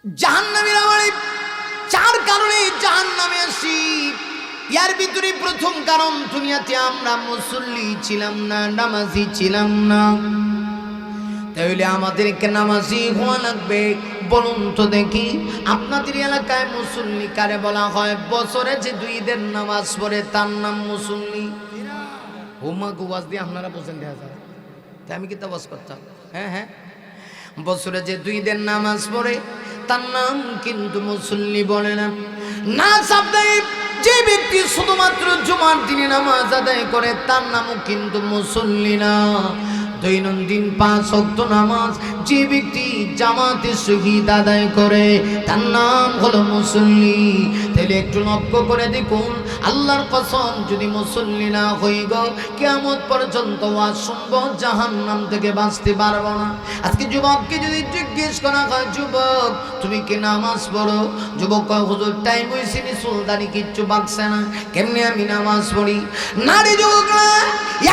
জাহান্নামীরা বলে চার কারণে জাহান্নামে আসি। ইয়ার ভিতরে প্রথম কারণ, দুনিয়াতে আমরা মুসল্লি ছিলাম না, নামাজি ছিলাম না। তাহলে আমাদেরকে নামাজি হওয়া লাগবে। বলুন তো দেখি, আপনাদের এলাকায় মুসল্লি কারে বলা হয়? বছরে যে 2 দিন নামাজ পড়ে তার নাম মুসল্লি। হোমা গুয়াজ দিয়ে আপনারা বলছেন দেখা যায়, তাই আমি কি তাওয়াজ করতাম? হ্যাঁ, বছরে যে 2 দিন নামাজ পড়ে তার নাম কিন্তু মুসল্লি বলে না। না সাবধান, যে ব্যক্তি শুধুমাত্র জুমার দিনে নামাজ আদায় করে তার নামও কিন্তু মুসল্লি না। দৈনন্দিন 5 ওয়াক্ত নামাজ যে ব্যক্তি জামাতে শহীদ আদায় করে তার নাম হলো মুসল্লি। তাহলে একটু লক্ষ্য করে দেখুন, আল্লাহর কসম, যদি মুসল্লি না হই গো, কিয়ামত পর্যন্ত অসম্ভব জাহান্নাম থেকে বাঁচতে পারবো না। আজকে যুবককে যদি জিজ্ঞেস করা হয়, যুবক তুমি কি নামাজ পড়ো? যুবক কয়, হুজুর টাইম হইছে নি, সুলতানি কিচ্ছু বাকছে না, কেমনে আমি নামাজ পড়ি? নারী যুবকরা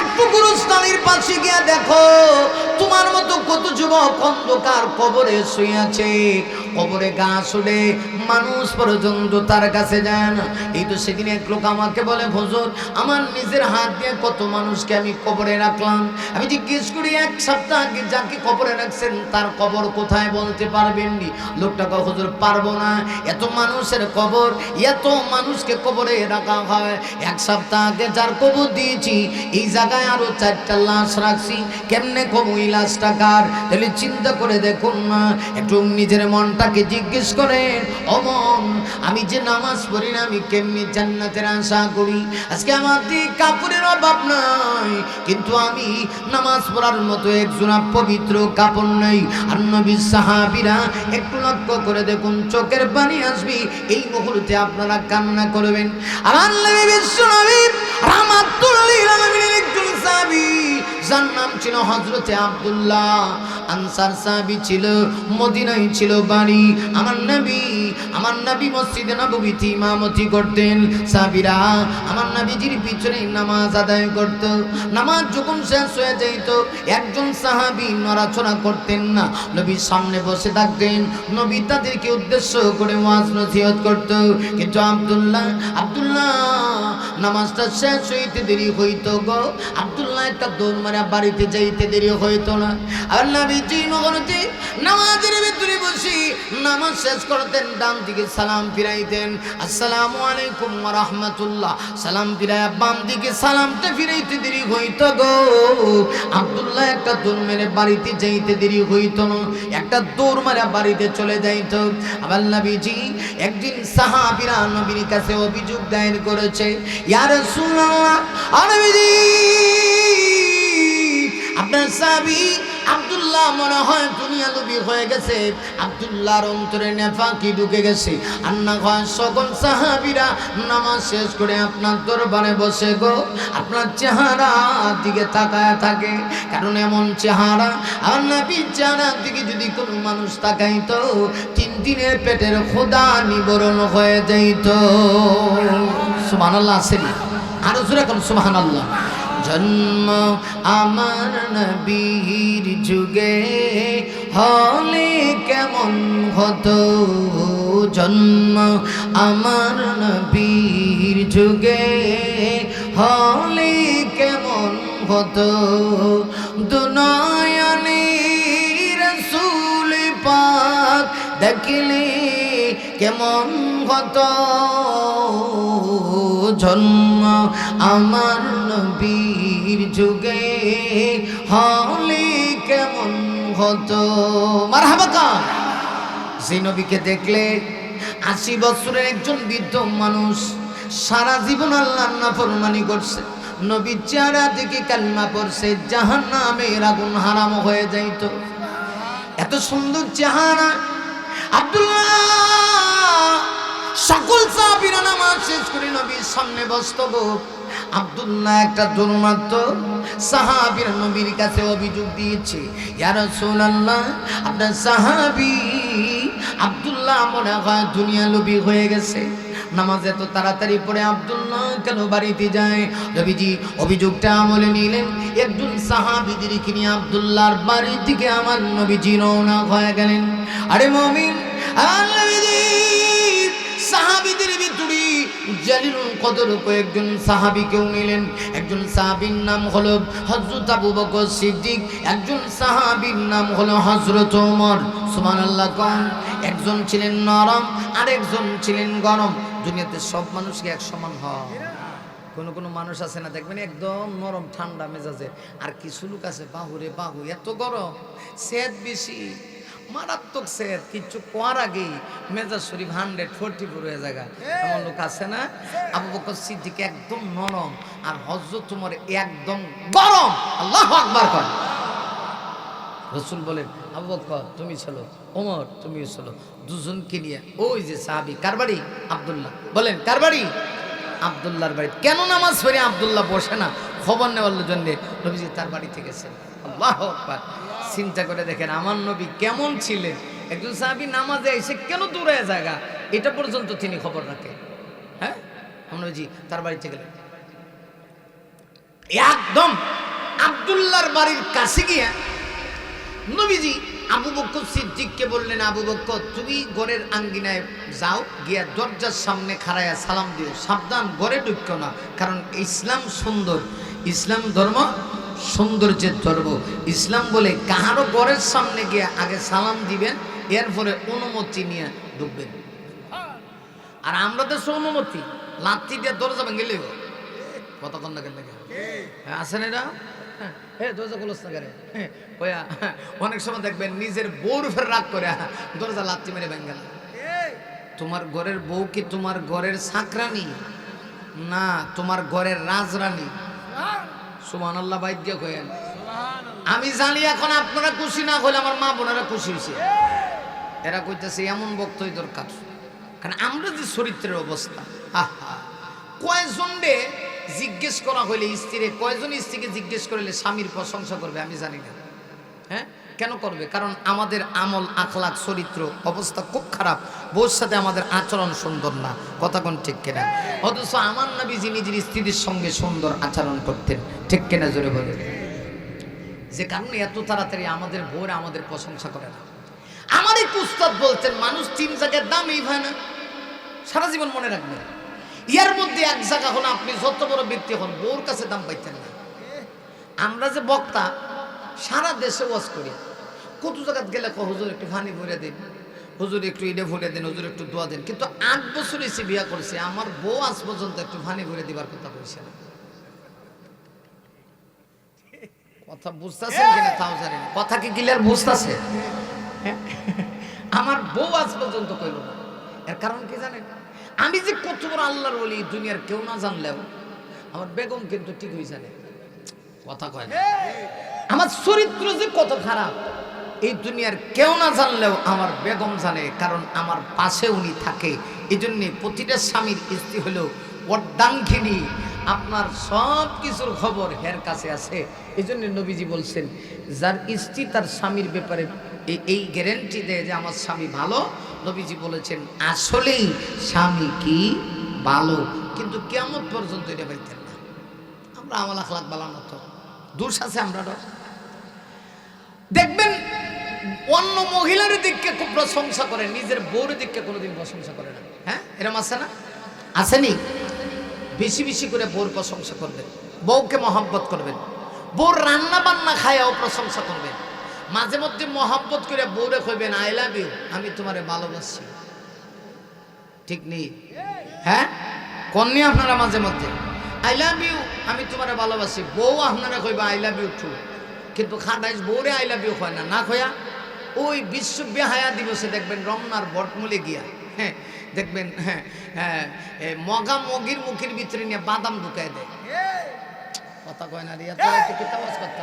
একটু গুরুস্থানের পাশে গিয়ে দেখো, তোমার মতো কত যুবক অন্ধকার কবরে শুয়ে আছে। কবরে গা শুলে মানুষ পর্যন্ত তার কাছে যায় না। এই তো সেদিন এক লোক আমাকে বলে, হুজুর আমার নিজের হাত দিয়ে কত মানুষকে আমি কবরে রাখলাম। আমি জিজ্ঞেস করি, 1 সপ্তাহ আগে যাকে কবরে রাখছেন তার কবর কোথায় বলতে পারবেন নি? লোকটা কয়, হুজুর পারবো না, এত মানুষের কবর, এত মানুষকে কবরে রাখা হয়। 1 সপ্তাহ আগে যার কবর দিয়েছি এই জায়গায় আরো 4টা লাশ রাখছি, কেমনে কবর এই লাশটা কার? তাহলে চিন্তা করে দেখুন না, একটু নিজের মনটাকে জিজ্ঞেস করেন, ও মন, আমি যে নামাজ পড়ি না, আমি কেমনি জান্নাতের আশা করি? আজকে আমাদের কাপড়ের অভাব নাই, কিন্তু আমি নামাজ পড়ার মতো একজোড়া পবিত্র কাপড় নেই। আর নবীর সাহাবীরা একটু লক্ষ্য করে দেখুন, চোখের পানি আসবে, এই মুহূর্তে আপনারা কান্না করবেন। আমার নবী বিশ্বনবী রাহমাতুল লিল আলামিনের একজন সাহাবী, যার নাম ছিল হযরতে আব্দুল্লাহ। আনসার সাহাবী ছিল, মদিনায় ছিল বাড়ি। আমার নবী মসজিদে নববীতে ইমামতি করতেন। সাহাবীরা আমার নবীজির পিছনে নামাজ আদায় করত। নামাজ যখন শেষ হয়ে যেত, একজন সাহাবী নড়াচড়া করতেন না, নবীর সামনে বসে থাকতেন। নবী তাদেরকে উদ্দেশ্য করে ওয়াজ নসিহত করত। কিন্তু আব্দুল্লাহ নামাজটা শেষ হইতে দেরি হইতো গো। আব্দুল্লাহ একটা দৌড় মারা বাড়িতে যাইতে দেরি হইতো না। আর নবীজি মগনতে নামাজের ভিতরে বসে নামাজ শেষ করতেন, ডান দিকে সালাম ফিরাইতেন, আসসালামু আলাইকুম ওয়া রাহমাতুল্লাহ, সালাম ফিরাইয়া বাম দিকে সালামটা ফিরাইতে দেরি হইতো গো। আব্দুল্লাহ একটা দৌড় মেরে বাড়িতে যাইতে দেরি হইতো না, একটা দৌড় মারা বাড়িতে চলে যাইত। আবার নবীজি একদিন সাহাবীরা নবীর কাছে অভিযোগ দায়ের করেছে, ইয়া রাসূলুল্লাহ, নবীজি আপনার সাহাবী আব্দুল্লাহ মনে হয় দুনিয়া লোভী হয়ে গেছে, আব্দুল্লাহর অন্তরে নেফাকি ঢুকে গেছে। আর না হয় সকল সাহাবীরা নামাজ শেষ করে আপনার দরবারে বসে গো আপনার চেহারা দিকে তাকায় থাকে। কারণ এমন চেহারা, আর নবীর চেহারার দিকে যদি কোনো মানুষ তাকাইতো 3 দিনের পেটের ক্ষুধা নিবারণ হয়ে যাইত। সুবহানাল্লাহ আছে না? আরো জোরে কোন সুবহানাল্লাহ। জন্ম আমার নবীর যুগে হলে কেমন হতো, জন্ম আমার নবীর যুগে হলে কেমন হতো, দুনয়নে রাসূল পাক দেখলে কেমন হতো, জন্ম আমার নবীর যুগে হলে কেমন হতো। মারহাবা কান। যে নবীকে দেখলে 80 বছরের একজন বৃদ্ধ মানুষ সারা জীবন আল্লাহর নাফরমানি করছে, নবীর চেহারা দেখে কালিমা পড়ছে, জাহান্নামের আগুন হারাম হয়ে যাইত। এত সুন্দর চেহারা। আব্দুল্লাহ সকল সাহাবীরা নামাজ শেষ করে নবীর সামনে বসতো গো। আব্দুল্লাহ একটা দৌড় মারত, সাহাবীরা নবীর কাছে অভিযোগ দিয়েছে, ইয়া রাসূলুল্লাহ আপনার সাহাবী আব্দুল্লাহ মনে হয় দুনিয়া লোভী হয়ে গেছে, নামাজ এত তাড়াতাড়ি পড়ে আব্দুল্লাহ কেন বাড়িতে যায়? নবীজি অভিযোগটা আমলে নিলেন, একজন সাহাবীদেরকে নিয়ে আব্দুল্লাহর বাড়ির দিকে আমার নবীজি রওনা হয়ে গেলেন। আরে মুমিন, জালিলুল কদর কয়েকজন সাহাবীকেও নিলেন। একজন সাহাবীর নাম হলো হযরত আবু বকর সিদ্দিক, একজন সাহাবীর নাম হলো হযরত ওমর। সুবহানাল্লাহ কোন? একজন ছিলেন নরম আর একজন ছিলেন গরম। দুনিয়াতে সব মানুষ কি এক সমান হয়? কোনো কোনো মানুষ আছে না, দেখবেন একদম নরম ঠান্ডা মেজাজে, আর কিছু লোক আছে বাহুরে বাহু এত গরম, সেদ বেশি, মারাত্মক সেদ, কিচ্ছু কোয়ার আগেই মেজাজ শরীফ 144 হয়ে জায়গা। এমন লোক আছে না? আবু বকর সিদ্দিক একদম নরম আর হযরত ওমর একদম গরম। আল্লাহু আকবার কর। রাসূল বলেন, আবু বকর তুমি চলো, ওমর তুমি চলো। দুজনকে নিয়ে ওই যে সাহাবী, কার বাড়ি? আব্দুল্লাহ। বলেন কার বাড়ি? আব্দুল্লাহর বাড়ি। কেন নামাজ পড়ে আব্দুল্লাহ বসে না? খবর নেওয়ার জন্য নবীজি তার বাড়িতে গেছেন। আল্লাহু আকবার। চিন্তা করে দেখেন আমার নবী কেমন ছিলেন। একজন সাহাবী নামাজে এসে কেন দূরে জায়গা, এটা পর্যন্ত তিনি খবর রাখেন। হ্যাঁ, নবীজি তার বাড়িতে গেলেন, একদম আব্দুল্লাহর বাড়ির কাছে গিয়ে নবীজি আবু বকর সিদ্দিককে বললেন, আবু বকর তুমি ঘরের আঙ্গিনায় যাও, গিয়া দরজার সামনে খাড়ায়া সালাম দিও, সাবধান ঘরে ঢুকো না, কারণ ইসলাম সুন্দর, ইসলাম ধর্ম সৌন্দর্যের ধর্ম। ইসলাম বলে কাহারও ঘরের সামনে গিয়ে আগে সালাম দিবেন, এরপরে অনুমতি নিয়ে ঢুকবেন। আর আমরা তো অনুমতি লাথি দিয়ে দরজা ভেঙে গেলেও কতক্ষণ না কেন আসেন এরা, হ্যাঁ দরজা খোলস না কেন, অনেক সময় দেখবেন নিজের বউর ফের রাগ করে দরজা লাথি মেরে ভেঙে গেল। তোমার ঘরের বউ কি তোমার ঘরের চাকরানি না তোমার ঘরের রাজরানী? সুবহানাল্লাহ বাইদ দিয়ে কয়েন। আমি জানি এখন আপনারা খুশি না হলে আমার মা বোনেরা খুশি হয়েছে। এরা কইতেছে এমন বক্তব্য দরকার, কারণ আমরা যে চরিত্রের অবস্থা, কয়জন রে জিজ্ঞেস করা হইলে স্ত্রীরে, কয়জন স্ত্রীকে জিজ্ঞেস করলে স্বামীর প্রশংসা করবে আমি জানি না। হ্যাঁ, কেন করবে? কারণ আমাদের আমল আখলাক চরিত্র অবস্থা খুব খারাপ, বউর সাথে আমাদের আচরণ সুন্দর না। কথা কোন ঠিক কিনা? অথচ আমার নবীজি নিজের স্ত্রীর সঙ্গে সুন্দর আচরণ করতেন, ঠিক কিনা জোরে বলে। যে কারণে এত তাড়াতাড়ি আমাদের বউরা আমাদের প্রশংসা করে না। আমার এক উস্তাদ বলতেন, মানুষ 3 জায়গার দামই হয় না, সারা জীবন মনে রাখবেন। ইয়ার মধ্যে এক জায়গা হলো আপনি যত বড় ব্যক্তি হন বউর কাছে দাম পাইতেন না। আমরা যে বক্তা সারা দেশে ওয়াজ করি, কত জায়গা গেলে হুজুর একটু পানি ভরে দিন, হুজুর একটু ইডে ভরে দেন, হুজুর একটু দোয়া দেন, কিন্তু 8 বছর এসে বিয়া করেছে, আমার বউ আজ পর্যন্ত একটু পানি ভরে দিবার কথা বলছে না। কথা বুঝতেছেন কিনা তাও জানি না, কথা কি ক্লিয়ার বুঝতেছে? আমার বউ আজ পর্যন্ত কইল না। এর কারণ কি জানেন? আমি যে কত বড় আল্লাহর ওলি দুনিয়ার কেউ না জানলেও আমার বেগম কিন্তু ঠিক হয়ে জানে। কথা কয় না। আমার চরিত্র যে কত খারাপ এই দুনিয়ার কেউ না জানলেও আমার বেগম জানে, কারণ আমার পাশে উনি থাকে। এই জন্যে প্রতিটা স্বামীর স্ত্রী হলেও অর্ধাঙ্গিনী, আপনার সব কিছুর খবর হের কাছে আছে। এই জন্য নবীজি বলছেন, যার স্ত্রী তার স্বামীর ব্যাপারে এই গ্যারেন্টি দেয় যে আমার স্বামী ভালো, নবীজি বলেছেন আসলেই স্বামী কি ভালো, কিন্তু কিয়ামত পর্যন্ত এটা পাইতেন না। আমরা আমল আখলাক বালানো তো দোষ আছে, আমরা দেখবেন অন্য মহিলার দিককে খুব প্রশংসা করে, নিজের বউর দিককে কোনোদিন প্রশংসা করে না। হ্যাঁ, এরকম আছে না? আসেনি? বেশি বেশি করে বউর প্রশংসা করবেন, বউকে মহব্বত করবেন, বউর রান্না বান্না খায়াও প্রশংসা করবেন। মাঝে মধ্যে মহব্বত করে বউরে কইবেন আই লাভ ইউ, আমি তোমারে ভালোবাসি। ঠিক নেই? হ্যাঁ, কন্যা আপনারা মাঝে মধ্যে আই লাভ ইউ, আমি তোমারে ভালোবাসি, বউ আপনারা কইবা আই লাভ ইউ টু, কিন্তু খাটাইস বউরে আই লাভ ইউ হয় না, না কয়া ওই বিশ্ব বেহায়া দিবসে দেখবেন রমনার বটমূলে গিয়া, হ্যাঁ দেখবেন, হ্যাঁ হ্যাঁ মগা মগির মুখের ভিতরে নিয়ে বাদাম ঢুকায় দেয়। কথা কয় না রিয়া, তোরা একটু কিতাবাজ করতে।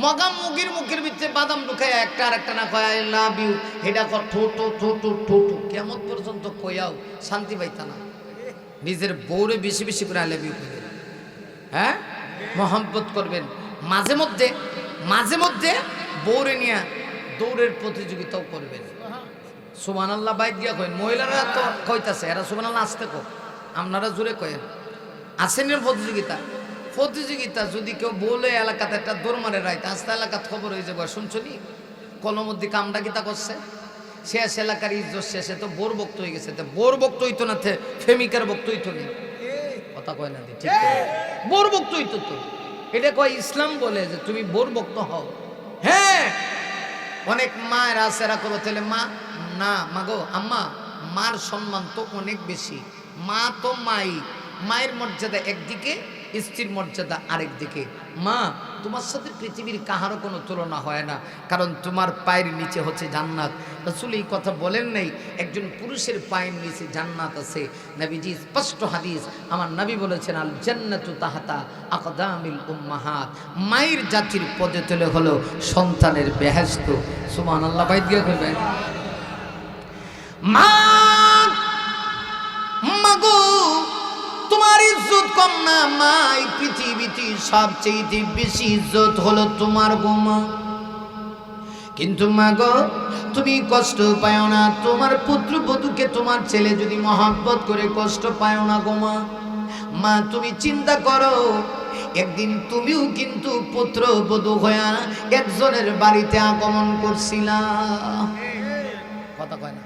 মগা মুগির মুখের ভিতরে বাদাম ঢুকায় একটা আর একটা না কয় আই লাভ ইউ, এটা কর ঠো ঠো ঠো ঠো ঠো ঠো, কেমন পর্যন্ত কয়াও শান্তি পাইতা না। নিজের বউরে বেশি বেশি করে আই লাভ ইউ করবেন, হ্যাঁ মহব্বত করবেন। মাঝে মধ্যে বউরে নিয়ে দৌড়ের প্রতিযোগিতাও করবেন। সুবহানাল্লাহ বাইদ দিয়া কয়েন, মহিলারা তো কইতাছে, এরা সুবহানাল্লাহ আসতে কো, আপনারা জোরে কয়েন। আসেনের প্রতিযোগিতা যদি কেউ বলে এলাকাতে একটা দৌড় মারে রাইতে, আস্তে এলাকাত খবর হয়ে যাবে, শুনছনি কলমদ্দি কামটা কিতা করছে, শেষ এলাকার ইজ্জত শেষে তো বোর বক্ত হয়ে গেছে, বোর বক্ত হইতো না, ফেমিকার বক্ত হইতো না, কথা কয় না ঠিক বোর বক্ত হইতো তো। এটা কয় ইসলাম বলে যে তুমি বোর বক্ত হও। হ্যাঁ, অনেক মায়ের আছে এরা করো, তাহলে মা না মাগো আম্মা, মার সম্মান তো অনেক বেশি, মা তো মাই, মায়ের মর্যাদা একদিকে, স্ত্রীর মর্যাদা আরেক দিকে। মা তোমার সাথে পৃথিবীর কাহারও কোনো তুলনা হয় না, কারণ তোমার পায়ের নিচে হচ্ছে জান্নাত। রাসূল এই কথা বলেন নাই, একজন পুরুষের পায়ের নিচে জান্নাত আছে। নবীজি স্পষ্ট হাদিস, আমার নবী বলেছেন আল জান্নাতু তাহতা আকদামিল উম্মাহাত, মায়ের জাতির পদে তলে হলো সন্তানের বেহেশত। সুবহানাল্লাহ, বাইত গিয়ে করবেন মা মাগো তোমার ইজ্জত কম না মা, এই পৃথিবীতে সবচেয়ে বেশি ইজ্জত হলো তোমার গো মা। কিন্তু মা গো তুমি কষ্ট পাও না, তোমার পুত্রবধূকে তোমার ছেলে যদি মহব্বত করে কষ্ট পাও না গো মা। মা তুমি চিন্তা করো, একদিন তুমিও কিন্তু পুত্রবধূ হয়ে একজনের বাড়িতে আগমন করছিলা, কথা কয় না?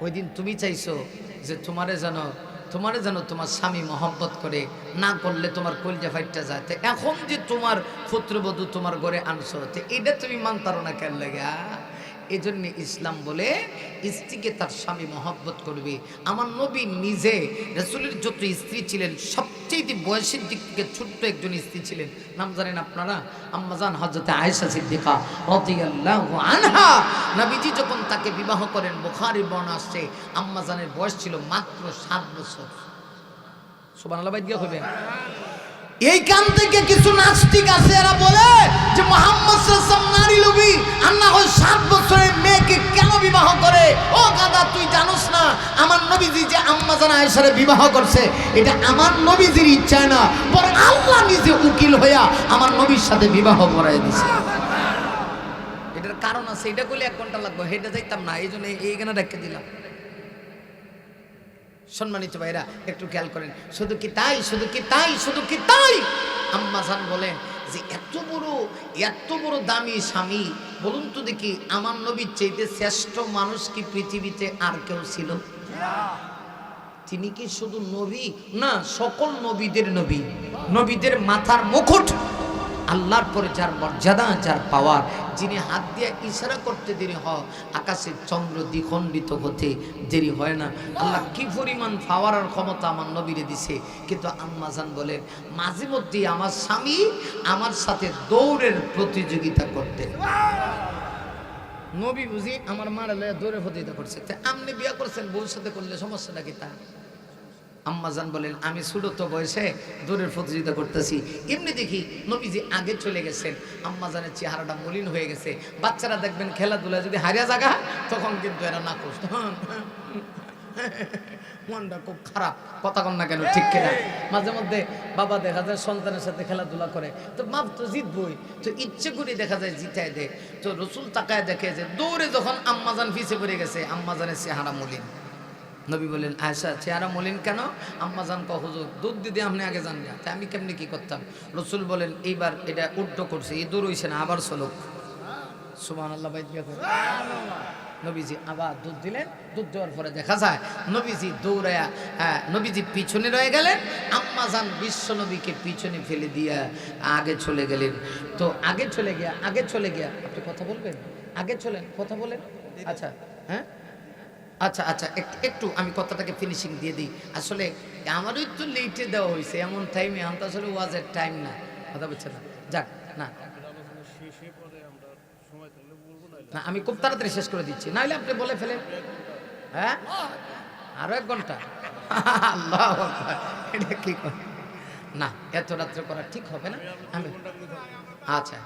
ওই দিন তুমি চাইছো যে তোমারে যেন তোমার স্বামী মহব্বত করে, না করলে তোমার কলজা ফাইটটা যায়। তো এখন যে তোমার পুত্রবধূ তোমার ঘরে আনছো, তো এটা তুমি মানতারো না কেন লাগে? এই জন্য ইসলাম বলে স্ত্রীকে তার স্বামী মহব্বত করবে। আমার নবী নিজে, রাসূলের যত স্ত্রী ছিলেন সবচেয়ে বয়সের দিক থেকে ছোট্ট একজন স্ত্রী ছিলেন, নাম জানেন আপনারা? আম্মাজান হযরত আয়েশা সিদ্দিকা রাদিয়াল্লাহু আনহা। নবীজি যখন তাকে বিবাহ করেন, বুখারীর বর্ণনা আসছে, আম্মাজানের বয়স ছিল মাত্র 7 বছর। সুবহানাল্লাহ, বাইত গিয়ে কইবেন। এই কান থেকে কিছু নাস্তিক আছে, এরা বলে যে মুহাম্মদ সাল্লাল্লাহু আলাইহি ওয়াসাল্লাম নারী লোভী, আর না হয় 7 বছরের মেয়েকে কেন বিবাহ করে? ও গাদা, তুই জানোস না আমার নবীজি যে আম্মাজান আয়েশারে বিবাহ করছে, এটা আমার নবীজির ইচ্ছা না, বরং আল্লাহ নিজে উকিল হইয়া আমার নবীর সাথে বিবাহ করায় দিয়েছে। এটার কারণ আছে, এটা কইলে 1 ঘন্টা লাগবে, হেঁটে যাইতাম না, এই জন্য এইখানে রেখে দিলাম। সম্মানিত ভাইরা একটু খেয়াল করেন, শুধু কি তাই আম্মাজান বলেন যে এত বড় দামি স্বামী, বলুন তো দেখি আমার নবীর চাইতে শ্রেষ্ঠ মানুষ কি পৃথিবীতে আর কেউ ছিল? তিনি কি শুধু নবী না, সকল নবীদের নবী, নবীদের মাথার মুকুট, আল্লাহর পরে যার মর্যাদা, যার পাওয়ার, যিনি হাত দিয়ে ইশারা করতে দেরি হয় আকাশের চন্দ্র দ্বিখণ্ডিত হতে দেরি হয় না। আল্লাহ কি পরিমাণ পাওয়ার আর ক্ষমতা আমার নবীরে দিছে। কিন্তু আম্মাজান বলেন মাঝে মধ্যে আমার স্বামী আমার সাথে দৌড়ের প্রতিযোগিতা করতেন। নবী বুঝি আমার মারা দৌড়ের প্রতিযোগিতা করছে, আপনি বিয়ে করছেন, বউর সাথে করলে সমস্যাটা কি? তা আম্মাজান বলেন আমি ছোট তো বয়সে দৌড়ের প্রতিযোগিতা করতেছি, এমনি দেখি নবীজি আগে চলে গেছেন, আম্মাজানের চেহারাটা মলিন হয়ে গেছে। বাচ্চারা দেখবেন খেলাধুলা যদি হারিয়া জাগা, তখন কিন্তু এরা না করত, মনটা খুব খারাপ, কথা কন না কেন, ঠিক কিনা? মাঝে মধ্যে বাবা দেখা যায় সন্তানের সাথে খেলাধুলা করে, তো মাপ তো জিতবই, তো ইচ্ছে করে দেখা যায় জিতায় দেয়। তো রসুল তাকায় দেখে যে দৌড়ে যখন আম্মাজান পিছে পড়ে গেছে, আম্মাজানের চেহারা মলিন। নবী বলেন আয়েশা চেহারা মলিন কেন? আম্মাজান কহ হুজুর দুধ দিদি আপনি আগে যান না, তাই আমি কেমনি কি করতাম? রসুল বলেন এইবার এটা উল্টো করছে, এই দূর হইছে না, আবার চলো। সুবহানাল্লাহ, বাইত গিয়া করে নবীজি আবার দুধ দিলেন। দুধ দেওয়ার পরে দেখা যায় নবীজি দৌড়ায়া নবীজি পিছনে রয়ে গেলেন, আম্মাজান বিশ্ব নবীকে পিছনে ফেলে দিয়া আগে চলে গেলেন। তো আগে চলে গিয়া আপনি কথা বলবেন, আগে চলেন, কথা বলেন। আচ্ছা, হ্যাঁ, আচ্ছা একটু আমি কথাটাকে ফিনিশিং দিয়ে দিই। আসলে আমারও একটু লেটে দেওয়া হয়েছে, এমন টাইমে এখন তো আসলে ওয়াজের টাইম না, কথা বলছে না। যাক না, আমি খুব তাড়াতাড়ি শেষ করে দিচ্ছি, নাহলে আপনি বলে ফেলেন। হ্যাঁ, আরো 1 ঘন্টা? আল্লাহ, এটা কি না, এত রাত্রে করা ঠিক হবে না। আমি আচ্ছা